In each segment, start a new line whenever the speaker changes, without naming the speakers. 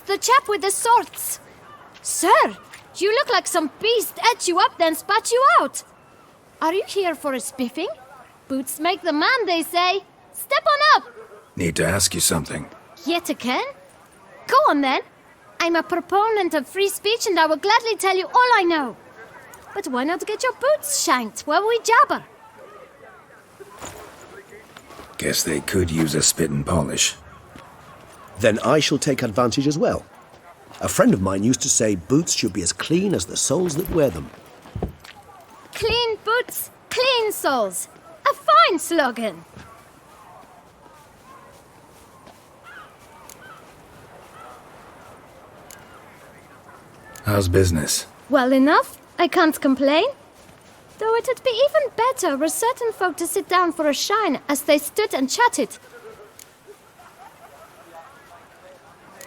the chap with the swords. Sir, you look like some beast ate you up then spat you out. Are you here for a spiffing? Boots make the man, they say. Step on up.
Need to ask you something.
Yet again? Go on then. I'm a proponent of free speech and I will gladly tell you all I know. But why not get your boots shanked while we jabber?
Guess they could use a spit and polish.
Then I shall take advantage as well. A friend of mine used to say boots should be as clean as the soles that wear them.
Clean boots, clean soles. A fine slogan.
How's business?
Well enough. I can't complain. Though it'd be even better were certain folk to sit down for a shine as they stood and chatted.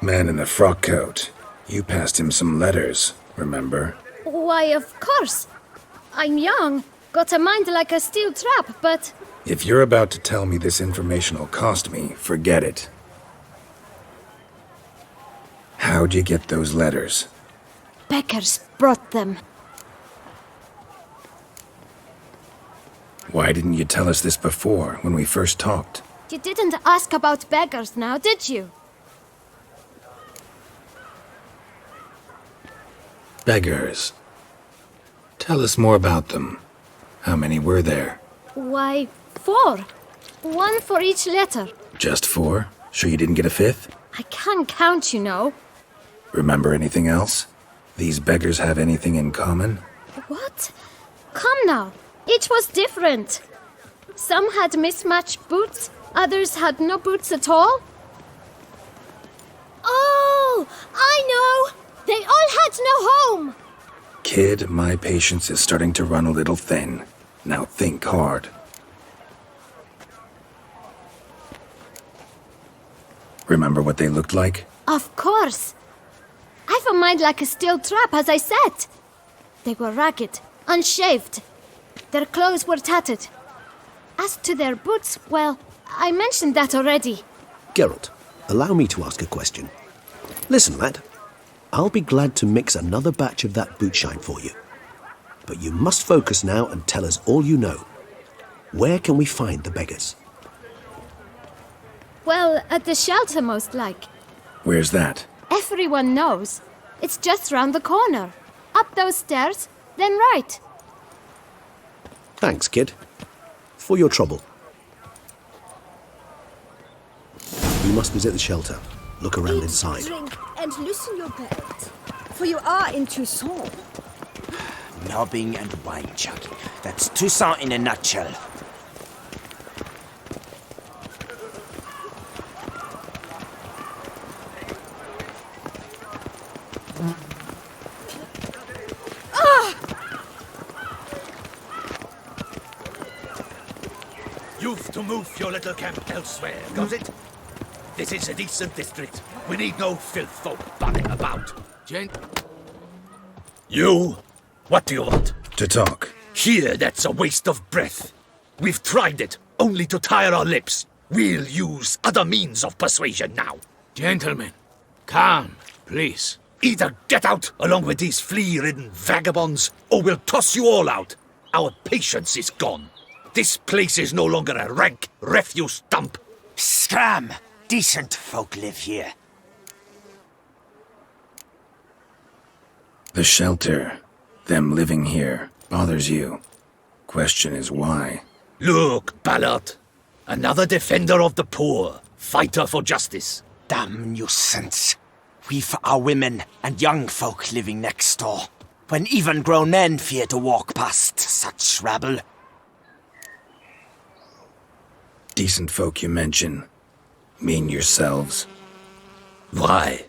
Man in the frock coat. You passed him some letters, remember?
Why, of course. I'm young, got a mind like a steel trap, but...
If you're about to tell me this information will cost me, forget it. How'd you get those letters?
Beggars brought them.
Why didn't you tell us this before, when we first talked?
You didn't ask about beggars now, did you?
Beggars. Tell us more about them. How many were there?
Why, 4. 1 for each letter.
Just 4? Sure you didn't get a 5th?
I can't count, you know.
Remember anything else? These beggars have anything in common?
What? Come now. Each was different. Some had mismatched boots, others had no boots at all. Oh, I know! They all had no home!
Kid, my patience is starting to run a little thin. Now think hard. Remember what they looked like?
Of course. I've a mind like a steel trap, as I said. They were ragged, unshaved. Their clothes were tattered. As to their boots, well, I mentioned that already.
Geralt, allow me to ask a question. Listen, lad. I'll be glad to mix another batch of that boot shine for you. But you must focus now and tell us all you know. Where can we find the beggars?
Well, at the shelter, most like.
Where's that?
Everyone knows. It's just round the corner. Up those stairs, then right.
Thanks, kid. For your trouble. We must visit the shelter. Look around inside.
Drink and loosen your belt, for you are in Toussaint.
Nobbing and wine chugging. That's Toussaint in a nutshell.
You've to move your little camp elsewhere, got it? This is a decent district. We need no filth folk bunning about. You? What do you want?
To talk.
Here, that's a waste of breath. We've tried it, only to tire our lips. We'll use other means of persuasion now.
Gentlemen, calm, please.
Either get out along with these flea-ridden vagabonds, or we'll toss you all out. Our patience is gone. This place is no longer a rank refuse dump.
Scram! Decent folk live here.
The shelter, them living here, bothers you. Question is why?
Look, Ballard. Another defender of the poor. Fighter for justice.
Damn nuisance. We've our women and young folk living next door, when even grown men fear to walk past such rabble.
Decent folk you mention. Mean yourselves?
Why?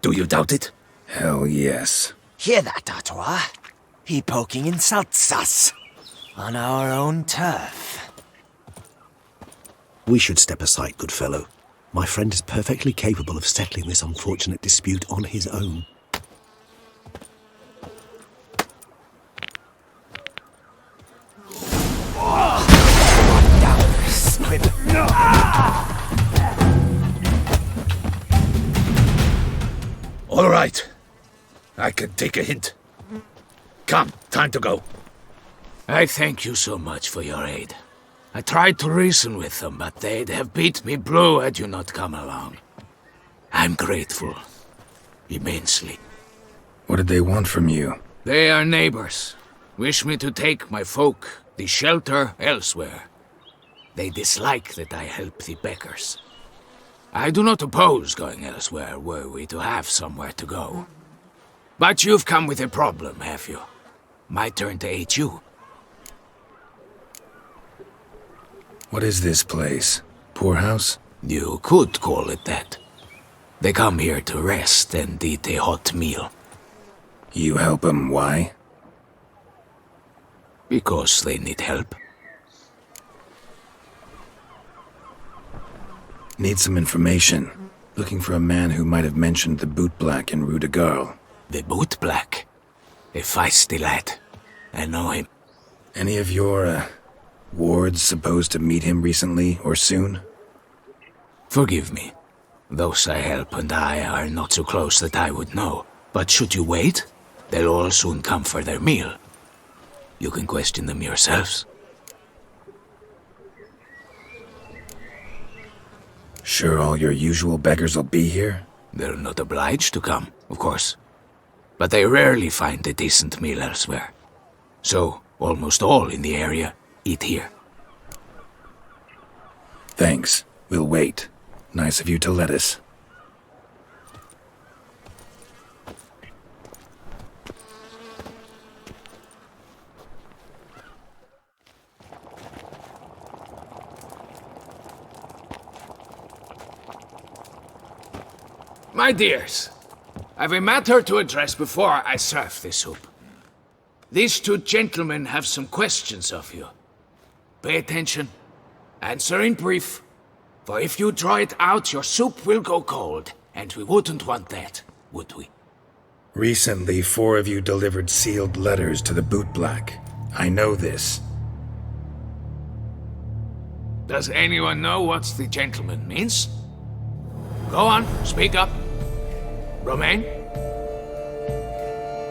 Do you doubt it?
Hell yes.
Hear that, Artois? He poking insults us. On our own turf.
We should step aside, good fellow. My friend is perfectly capable of settling this unfortunate dispute on his own.
right. I can take a hint. Come, time to go.
I thank you so much for your aid. I tried to reason with them, but they'd have beat me blue had you not come along. I'm grateful. Immensely.
What did they want from you?
They are neighbors. Wish me to take my folk, the shelter, elsewhere. They dislike that I help the beggars. I do not oppose going elsewhere were we to have somewhere to go. But you've come with a problem, have you? My turn to aid you.
What is this place? Poorhouse?
You could call it that. They come here to rest and eat a hot meal.
You help them, why?
Because they need help.
Need some information. Looking for a man who might have mentioned the bootblack in Rue de Garl.
The bootblack? A feisty lad. I know him.
Any of your, wards supposed to meet him recently or soon?
Forgive me. Those I help and I are not so close that I would know. But should you wait, they'll all soon come for their meal. You can question them yourselves.
Sure all your usual beggars will be here?
They're not obliged to come, of course. But they rarely find a decent meal elsewhere. So, almost all in the area eat here.
Thanks. We'll wait. Nice of you to let us.
My dears, I've a matter to address before I serve the soup. These two gentlemen have some questions of you. Pay attention. Answer in brief. For if you draw it out, your soup will go cold. And we wouldn't want that, would we?
Recently, 4 of you delivered sealed letters to the bootblack. I know this.
Does anyone know what the gentleman means? Go on, speak up. Romain?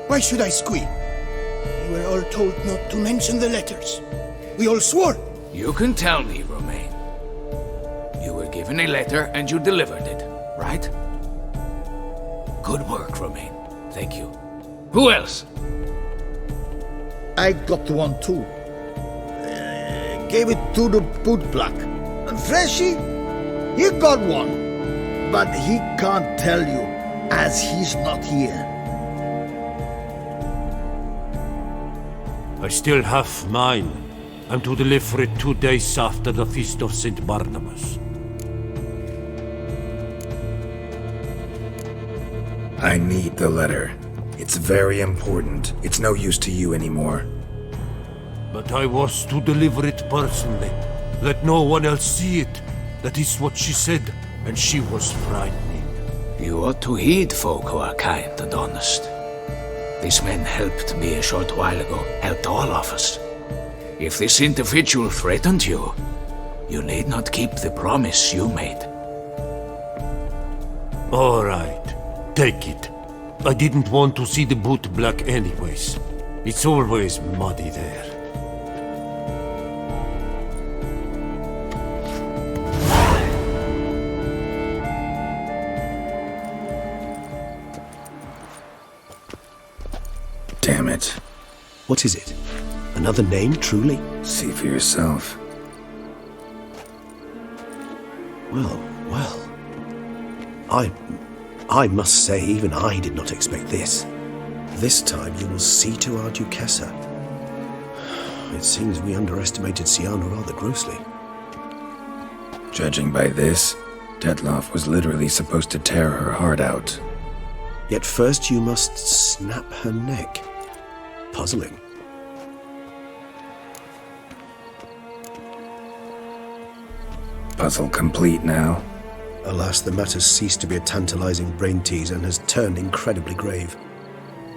Why should I squeal? We were all told not to mention the letters. We all swore.
You can tell me, Romain. You were given a letter and you delivered it, right? Good work, Romain. Thank you. Who else?
I got one too. Gave it to the bootblack. And Freshie, he got one. But he can't tell you, as he's not here.
I still have mine. I'm to deliver it 2 days after the Feast of St. Barnabas.
I need the letter. It's very important. It's no use to you anymore.
But I was to deliver it personally. Let no one else see it. That is what she said, and she was frightening.
You ought to heed folk who are kind and honest. These men helped me a short while ago, helped all of us. If this individual threatened you, you need not keep the promise you made.
All right, take it. I didn't want to see the bootblack anyways. It's always muddy there.
Damn it.
What is it? Another name, truly?
See for yourself.
Well. I must say, even I did not expect this. This time you will see to our Duchessa. It seems we underestimated Syanna rather grossly.
Judging by this, Detloff was literally supposed to tear her heart out.
Yet first you must snap her neck. Puzzling.
Puzzle complete now.
Alas, the matter's ceased to be a tantalizing brain tease and has turned incredibly grave.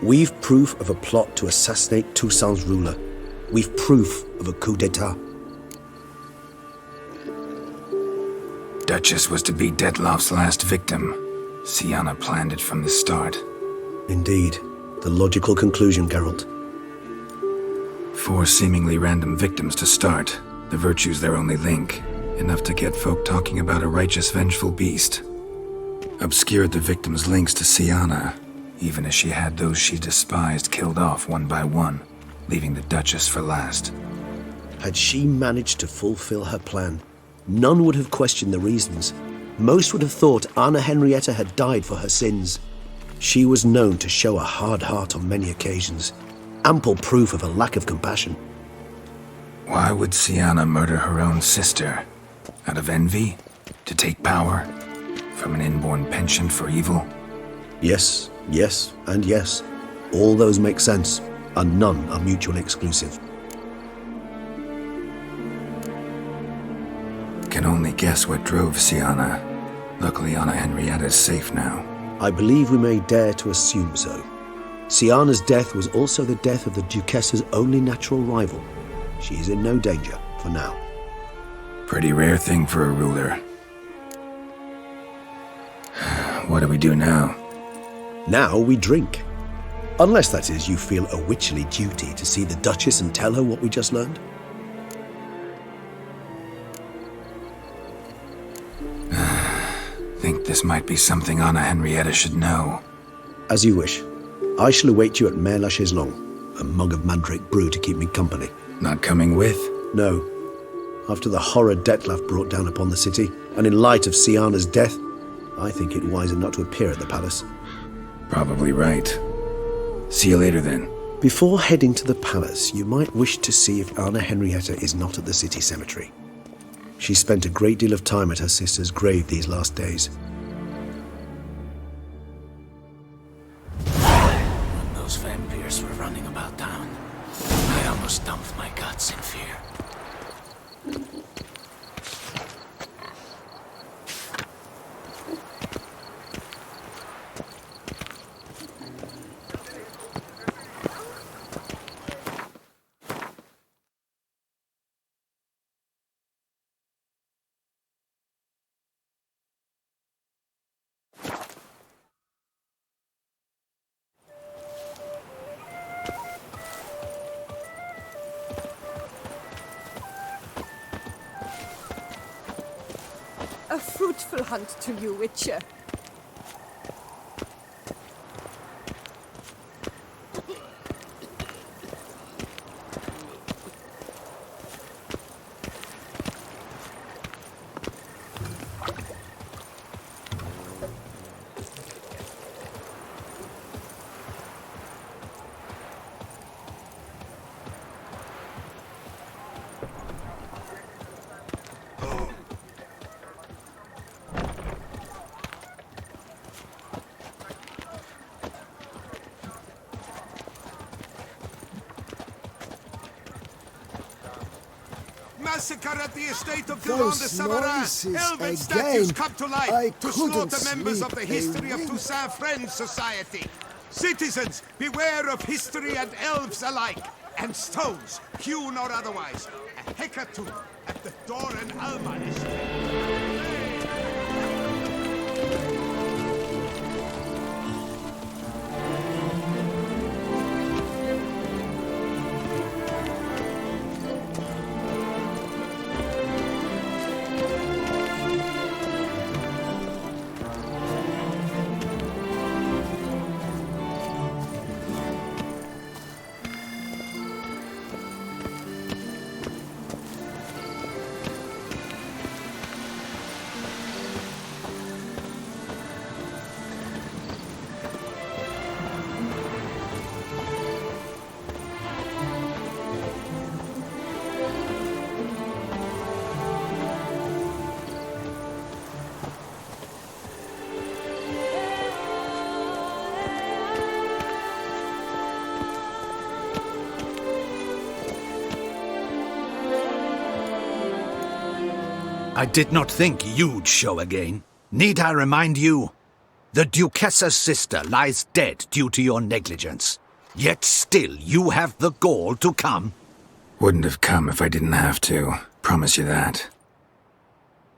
We've proof of a plot to assassinate Toussaint's ruler. We've proof of a coup d'etat.
Duchess was to be Detloff's last victim. Syanna planned it from the start.
Indeed. The logical conclusion, Geralt.
4 seemingly random victims to start. The virtue's their only link. Enough to get folk talking about a righteous, vengeful beast. Obscured the victims' links to Syanna, even as she had those she despised killed off one by one, leaving the Duchess for last.
Had she managed to fulfill her plan, none would have questioned the reasons. Most would have thought Anna Henrietta had died for her sins. She was known to show a hard heart on many occasions, ample proof of a lack of compassion.
Why would Syanna murder her own sister? Out of envy? To take power? From an inborn penchant for evil?
Yes, yes, and yes. All those make sense, and none are mutually exclusive.
Can only guess what drove Syanna. Luckily, Anna Henrietta's safe now.
I believe we may dare to assume so. Syanna's death was also the death of the Duchess's only natural rival. She is in no danger, for now.
Pretty rare thing for a ruler. What do we do now?
Now we drink. Unless, that is, you feel a witcherly duty to see the Duchess and tell her what we just learned.
Think this might be something Anna Henrietta should know.
As you wish. I shall await you at Mare la Chaiselongue. A mug of mandrake brew to keep me company.
Not coming with?
No. After the horror Detlef brought down upon the city, and in light of Syanna's death, I think it wiser not to appear at the palace.
Probably right. See you later then.
Before heading to the palace, you might wish to see if Anna Henrietta is not at the city cemetery. She spent a great deal of time at her sister's grave these last days.
When those vampires were running about town, I almost dumped my guts in fear.
A fruitful hunt to you, Witcher.
Massacre at the estate of
Those
Durand de Savarin.
noises
Elven statues
again.
come to life
I
to
couldn't
slaughter members
sleep
of the
a
History of
wink.
Toussaint Friends Society. Citizens, beware of history and elves alike. And stones, hewn or otherwise. A hecatomb at the Doran Alma estate.
I did not think you'd show again. Need I remind you? The Duchessa's sister lies dead due to your negligence. Yet still you have the gall to come.
Wouldn't have come if I didn't have to. Promise you that.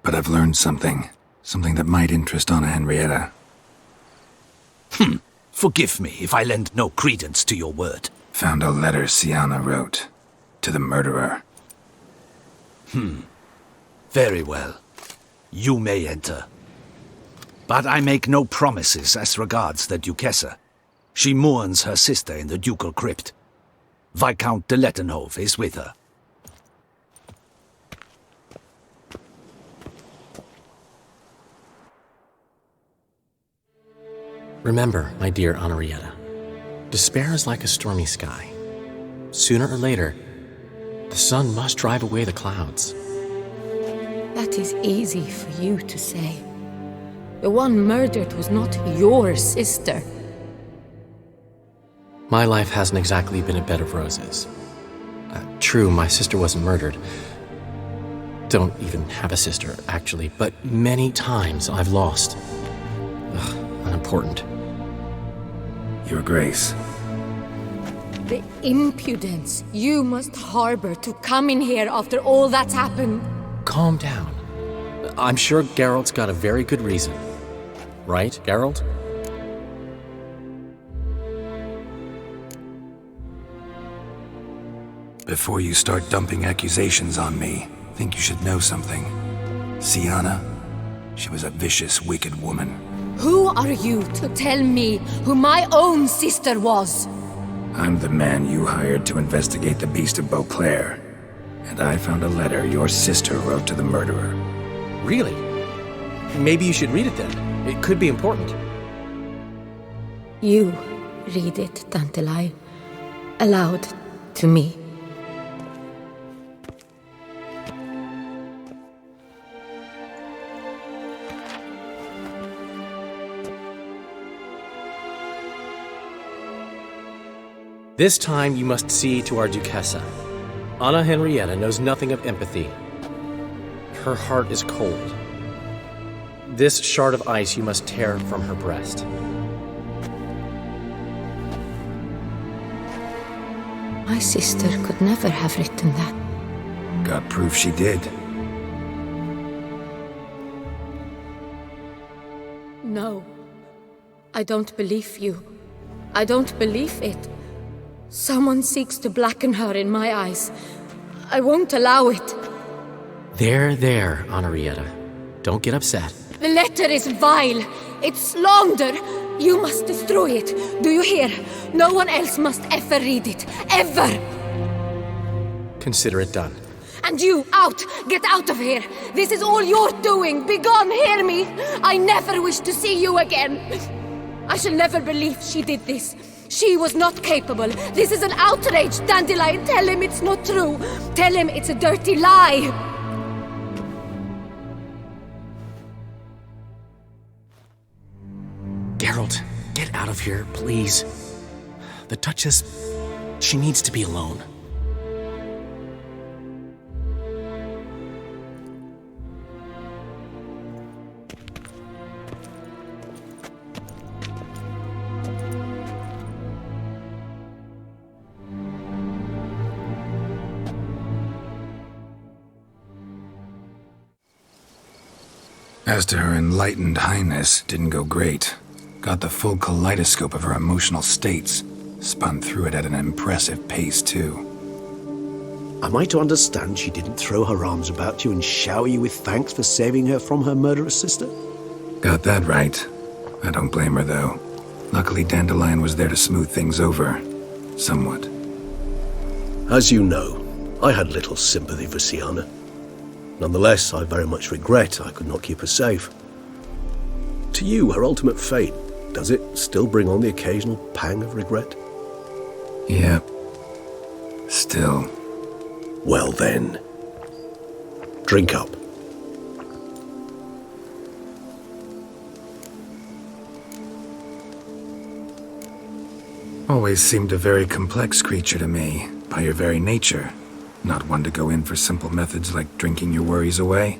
But I've learned something. Something that might interest Anna Henrietta.
Forgive me if I lend no credence to your word.
Found a letter Syanna wrote. To the murderer.
Very well. You may enter. But I make no promises as regards the Duchessa. She mourns her sister in the ducal crypt. Viscount de Lettenhove is with her.
Remember, my dear Henrietta, despair is like a stormy sky. Sooner or later, the sun must drive away the clouds.
That is easy for you to say. The one murdered was not your sister.
My life hasn't exactly been a bed of roses. True, my sister wasn't murdered. Don't even have a sister, actually, but many times I've lost. Unimportant.
Your Grace.
The impudence you must harbor to come in here after all that's happened.
Calm down. I'm sure Geralt's got a very good reason. Right, Geralt?
Before you start dumping accusations on me, think you should know something. Syanna, she was a vicious, wicked woman.
Who are you to tell me who my own sister was?
I'm the man you hired to investigate the Beast of Beauclair. And I found a letter your sister wrote to the murderer.
Really? Maybe you should read it then. It could be important.
You read it, Dandelion, aloud to me.
This time you must see to our Duchessa. Anna Henrietta knows nothing of empathy. Her heart is cold. This shard of ice you must tear from her breast.
My sister could never have written that.
Got proof she did.
No. I don't believe you. I don't believe it. Someone seeks to blacken her in my eyes. I won't allow it.
There, Henrietta. Don't get upset.
The letter is vile. It's slander. You must destroy it. Do you hear? No one else must ever read it. Ever!
Consider it done.
And you, out! Get out of here! This is all you're doing! Begone, hear me! I never wish to see you again! I shall never believe she did this. She was not capable. This is an outrage, Dandelion. Tell him it's not true. Tell him it's a dirty lie.
Geralt, get out of here, please. The Duchess, she needs to be alone.
As to her enlightened highness, didn't go great. Got the full kaleidoscope of her emotional states. Spun through it at an impressive pace, too.
Am I to understand she didn't throw her arms about you and shower you with thanks for saving her from her murderous sister?
Got that right. I don't blame her, though. Luckily, Dandelion was there to smooth things over. Somewhat.
As you know, I had little sympathy for Syanna. Nonetheless, I very much regret I could not keep her safe. To you, her ultimate fate, does it still bring on the occasional pang of regret?
Yep. Still.
Well then, drink up.
Always seemed a very complex creature to me, by your very nature. Not one to go in for simple methods like drinking your worries away.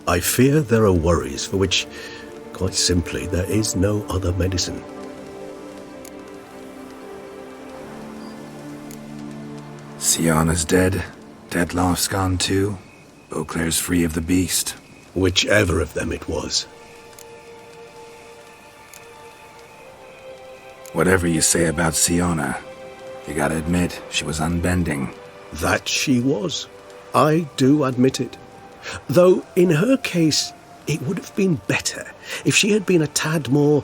I fear there are worries for which, quite simply, there is no other medicine.
Syanna's dead. Detloff's gone too. Beauclair's free of the beast.
Whichever of them it was.
Whatever you say about Syanna, you gotta admit, she was unbending.
That she was. I do admit it. Though, in her case, it would have been better if she had been a tad more,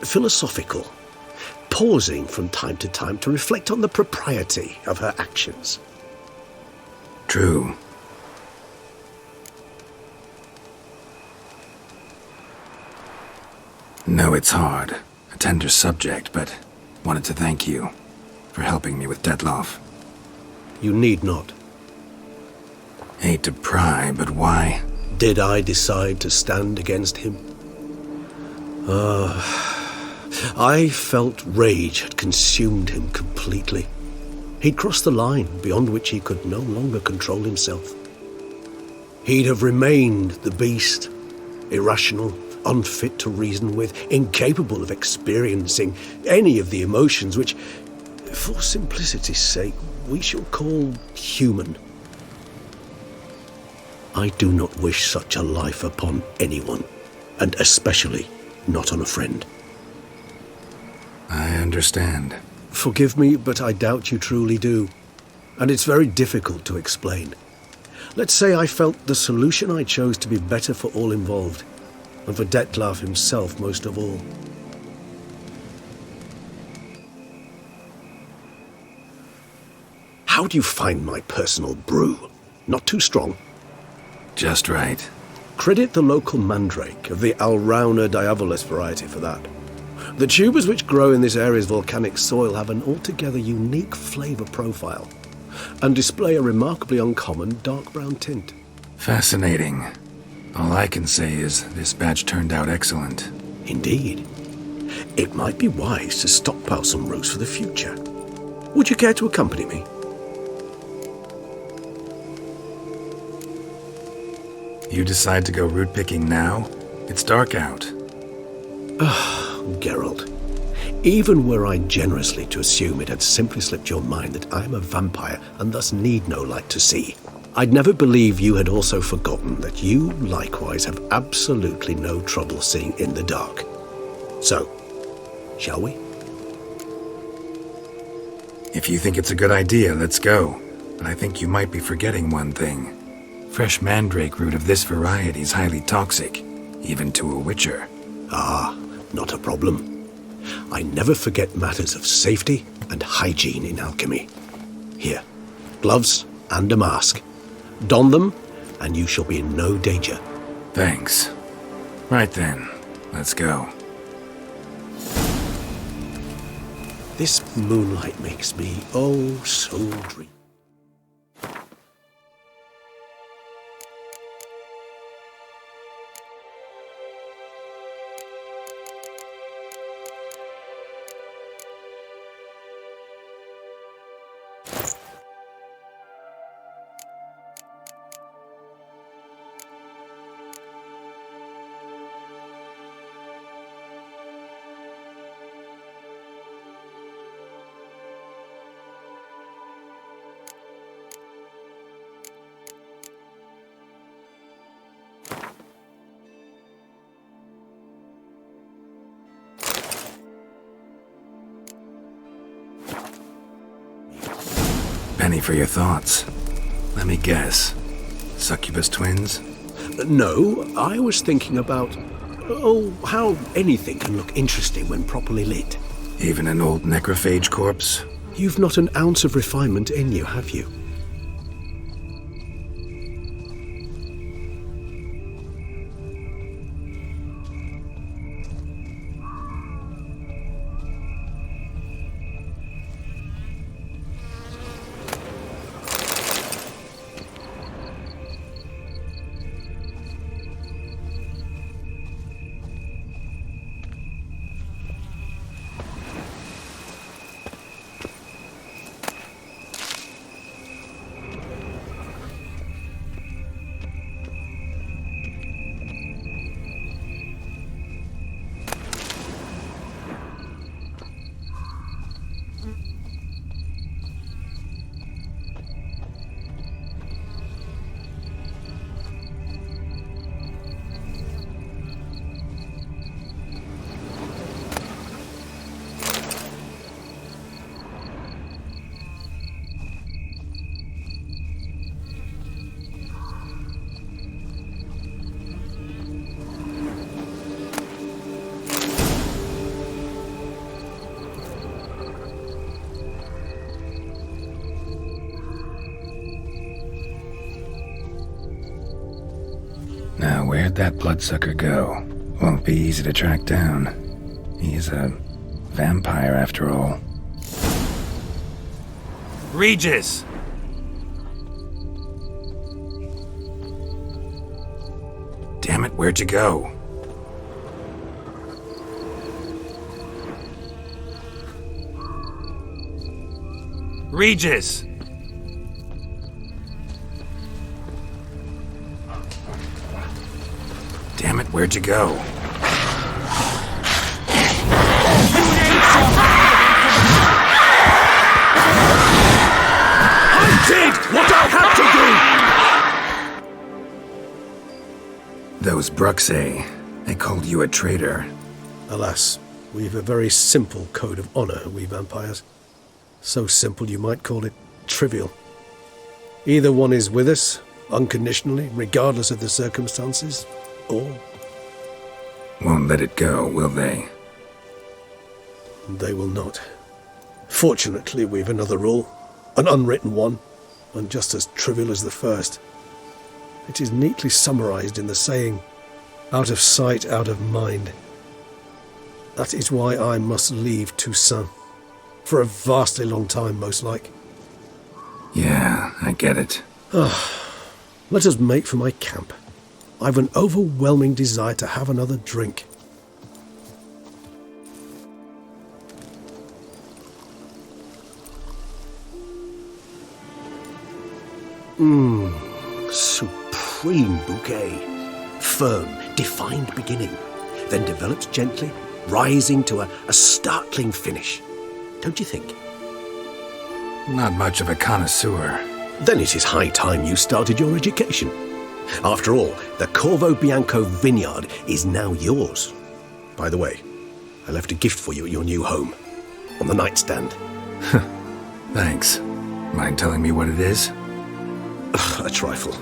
philosophical, pausing from time to time to reflect on the propriety of her actions.
True. No, it's hard. A tender subject, but wanted to thank you for helping me with Detloff.
You need not.
Hate to pry, but why?
Did I decide to stand against him? I felt rage had consumed him completely. He'd crossed the line beyond which he could no longer control himself. He'd have remained the beast, irrational, unfit to reason with, incapable of experiencing any of the emotions which, for simplicity's sake, we shall call human. I do not wish such a life upon anyone, and especially not on a friend.
I understand.
Forgive me, but I doubt you truly do. And it's very difficult to explain. Let's say I felt the solution I chose to be better for all involved, and for Detloff himself most of all. How do you find my personal brew? Not too strong?
Just right.
Credit the local mandrake of the Alrauna diavolis variety for that. The tubers which grow in this area's volcanic soil have an altogether unique flavour profile, and display a remarkably uncommon dark brown tint.
Fascinating. All I can say is this batch turned out excellent.
Indeed. It might be wise to stockpile some roots for the future. Would you care to accompany me?
You decide to go root picking now? It's dark out.
Geralt, even were I generously to assume it had simply slipped your mind that I am a vampire and thus need no light to see, I'd never believe you had also forgotten that you likewise have absolutely no trouble seeing in the dark. So, shall we?
If you think it's a good idea, let's go. But I think you might be forgetting one thing. Fresh mandrake root of this variety is highly toxic, even to a witcher.
Ah, not a problem. I never forget matters of safety and hygiene in alchemy. Here, gloves and a mask. Don them, and you shall be in no danger.
Thanks. Right then, let's go.
This moonlight makes me, oh, so dreamy.
Penny for your thoughts. Let me guess. Succubus twins?
No, I was thinking about, how anything can look interesting when properly lit.
Even an old necrophage corpse?
You've not an ounce of refinement in you, have you?
where'd that bloodsucker go? Won't be easy to track down. He's a vampire after all.
Regis!
Damn it, where'd you go?
Regis!
Damn it, where'd you go?
I did what I had to do!
Those Bruxae, they called you a traitor.
Alas, we've a very simple code of honor, we vampires. So simple you might call it trivial. Either one is with us, unconditionally, regardless of the circumstances, or...
Won't let it go, will they?
They will not. Fortunately, we've another rule, an unwritten one, and just as trivial as the first. It is neatly summarized in the saying, out of sight, out of mind. That is why I must leave Toussaint. For a vastly long time, most like.
Yeah, I get it.
Let us make for my camp. I've an overwhelming desire to have another drink. Supreme bouquet. Firm, defined beginning, then develops gently, rising to a startling finish. Don't you think?
Not much of a connoisseur.
Then it is high time you started your education. After all, the Corvo Bianco vineyard is now yours. By the way, I left a gift for you at your new home. On the nightstand.
Thanks. Mind telling me what it is?
A trifle.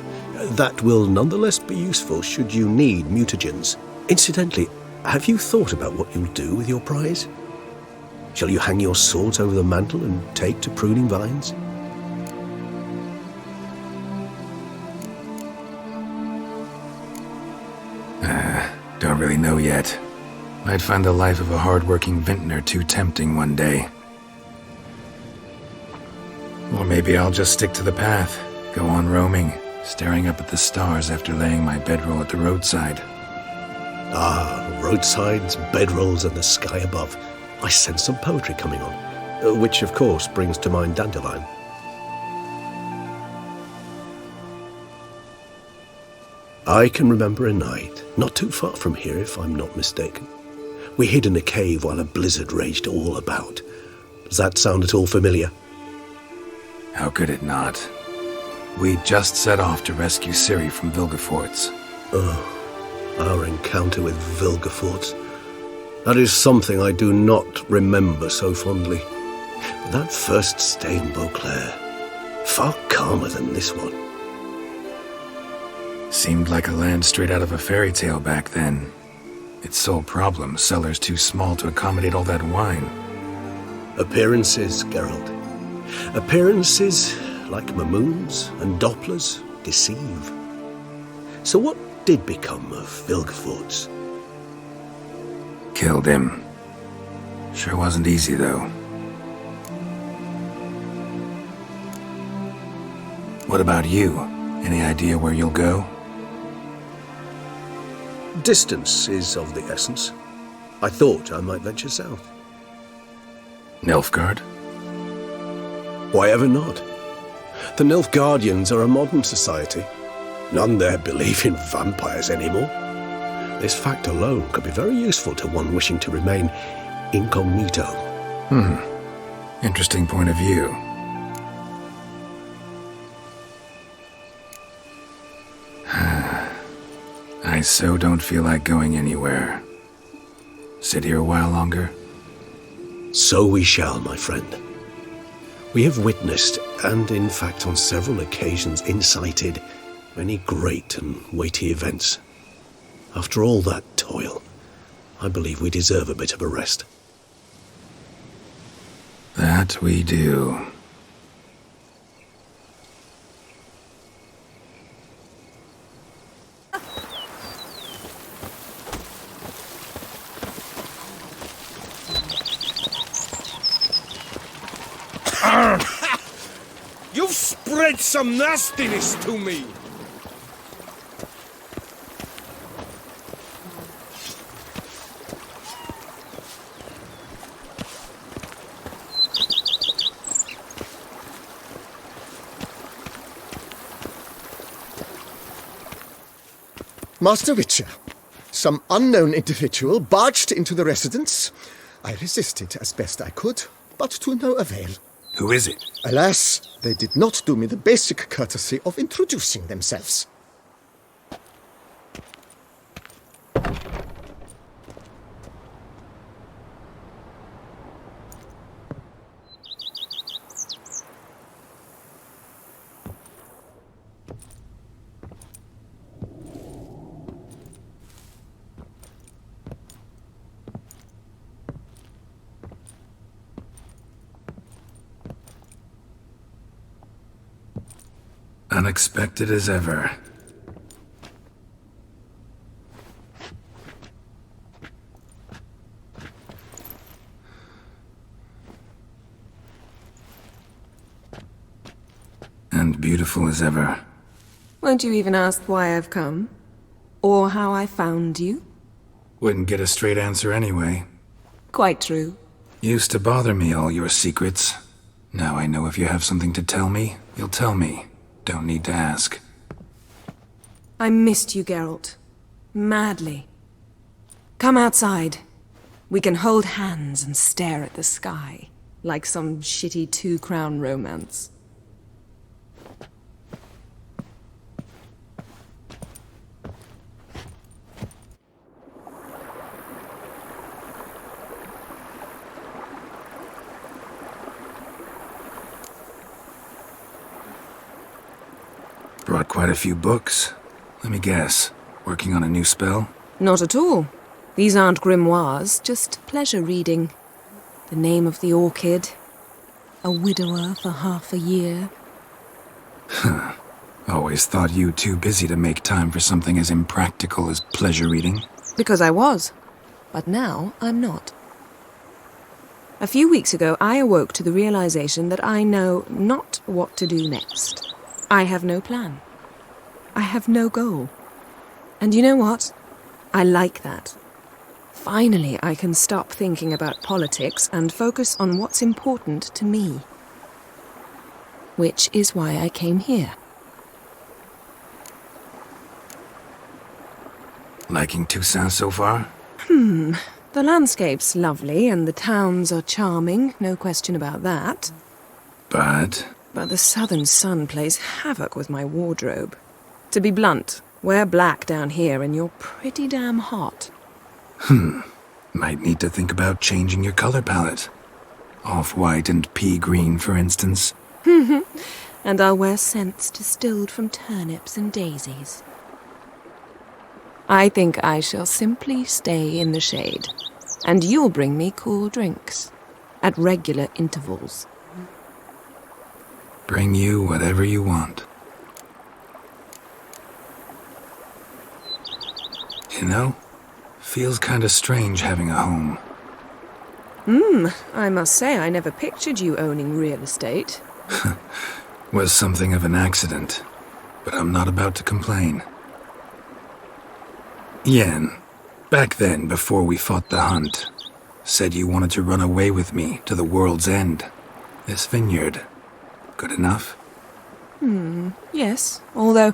That will nonetheless be useful should you need mutagens. Incidentally, have you thought about what you'll do with your prize? Shall you hang your swords over the mantle and take to pruning vines?
Don't really know yet. Might find the life of a hard-working vintner too tempting one day. Or maybe I'll just stick to the path, go on roaming, staring up at the stars after laying my bedroll at the roadside.
Ah, roadsides, bedrolls, and the sky above. I sense some poetry coming on, which of course brings to mind Dandelion. I can remember a night, not too far from here if I'm not mistaken. We hid in a cave while a blizzard raged all about. Does that sound at all familiar?
How could it not? We just set off to rescue Ciri from Vilgefortz.
Oh, our encounter with Vilgefortz. That is something I do not remember so fondly. But that first stay in Beauclair, far calmer than this one.
Seemed like a land straight out of a fairy tale back then. Its sole problem, cellars too small to accommodate all that wine.
Appearances, Geralt. Appearances, like Mamoons and Dopplers, deceive. So what did become of Vilgefortz?
Killed him. Sure wasn't easy, though. What about you? Any idea where you'll go?
Distance is of the essence. I thought I might venture south.
Nilfgaard?
Why ever not? The Nilfgaardians are a modern society. None there believe in vampires anymore. This fact alone could be very useful to one wishing to remain incognito.
Interesting point of view. I so don't feel like going anywhere. Sit here a while longer?
So we shall, my friend. We have witnessed, and in fact on several occasions incited, many great and weighty events. After all that toil, I believe we deserve a bit of a rest.
That we do.
some nastiness to me.
Master Witcher, some unknown individual barged into the residence. I resisted as best I could, but to no avail.
Who is it?
Alas, they did not do me the basic courtesy of introducing themselves.
Unexpected as ever. And beautiful as ever.
Won't you even ask why I've come? Or how I found you?
Wouldn't get a straight answer anyway.
Quite true.
Used to bother me, all your secrets. Now I know if you have something to tell me, you'll tell me. Don't need to ask.
I missed you, Geralt. Madly. Come outside. We can hold hands and stare at the sky, like some shitty two-crown romance.
Brought quite a few books. Let me guess. Working on a new spell?
Not at all. These aren't grimoires, just pleasure reading. The Name of the Orchid. A widower for half a year.
Huh. Always thought you too busy to make time for something as impractical as pleasure reading.
Because I was. But now I'm not. A few weeks ago, I awoke to the realization that I know not what to do next. I have no plan. I have no goal. And you know what? I like that. Finally, I can stop thinking about politics and focus on what's important to me. Which is why I came here.
Liking Toussaint so far?
The landscape's lovely and the towns are charming, no question about that.
But
the southern sun plays havoc with my wardrobe. To be blunt, wear black down here and you're pretty damn hot.
Might need to think about changing your color palette. Off-white and pea green, for instance.
And I'll wear scents distilled from turnips and daisies. I think I shall simply stay in the shade. And you'll bring me cool drinks. At regular intervals.
Bring you whatever you want. You know, feels kinda strange having a home.
I must say I never pictured you owning real estate.
Was something of an accident, but I'm not about to complain. Yen, back then, before we fought the hunt, said you wanted to run away with me to the world's end. This vineyard. Good enough?
Yes, although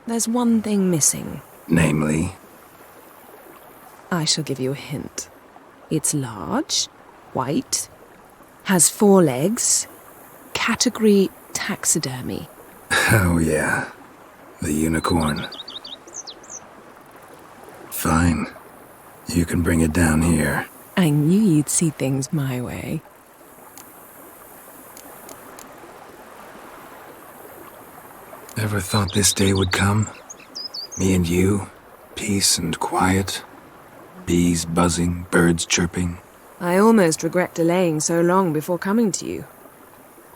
there's one thing missing.
Namely?
I shall give you a hint. It's large, white, has 4 legs, category taxidermy.
Oh yeah, the unicorn. Fine. You can bring it down here.
I knew you'd see things my way.
Ever thought this day would come? Me and you, peace and quiet. Bees buzzing, birds chirping.
I almost regret delaying so long before coming to you.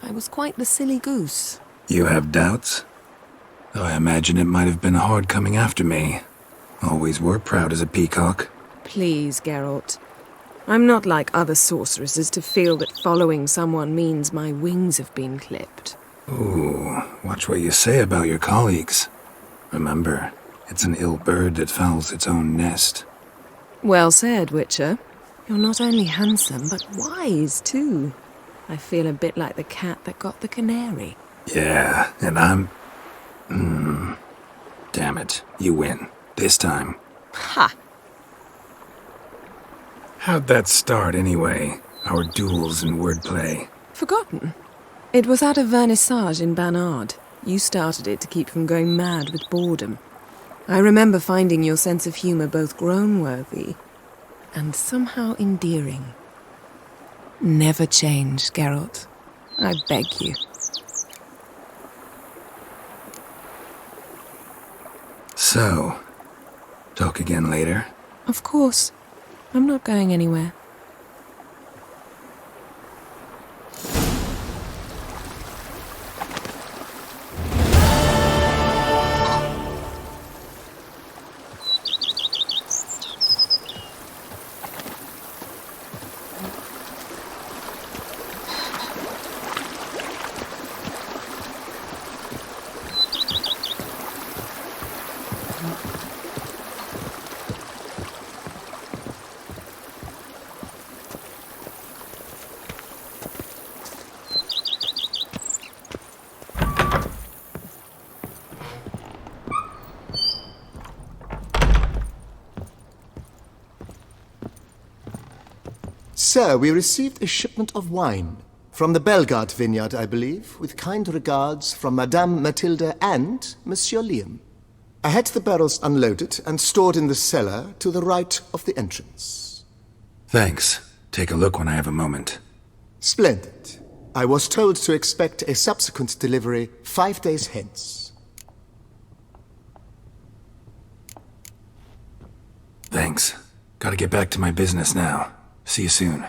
I was quite the silly goose.
You have doubts? Though I imagine it might have been hard coming after me. Always were proud as a peacock.
Please, Geralt. I'm not like other sorceresses to feel that following someone means my wings have been clipped.
Ooh, watch what you say about your colleagues. Remember, it's an ill bird that fouls its own nest.
Well said, Witcher. You're not only handsome, but wise, too. I feel a bit like the cat that got the canary.
Yeah, and I'm... Damn it, you win. This time.
Ha!
How'd that start, anyway? Our duels and wordplay.
Forgotten. It was at a vernissage in Banard. You started it to keep from going mad with boredom. I remember finding your sense of humour both groan-worthy and somehow endearing. Never change, Geralt. I beg you.
So, talk again later?
Of course. I'm not going anywhere.
Sir, we received a shipment of wine. From the Belgard vineyard, I believe, with kind regards from Madame Matilda and Monsieur Liam. I had the barrels unloaded and stored in the cellar to the right of the entrance.
Thanks. Take a look when I have a moment.
Splendid. I was told to expect a subsequent delivery 5 days hence.
Thanks. Gotta get back to my business now. See you soon.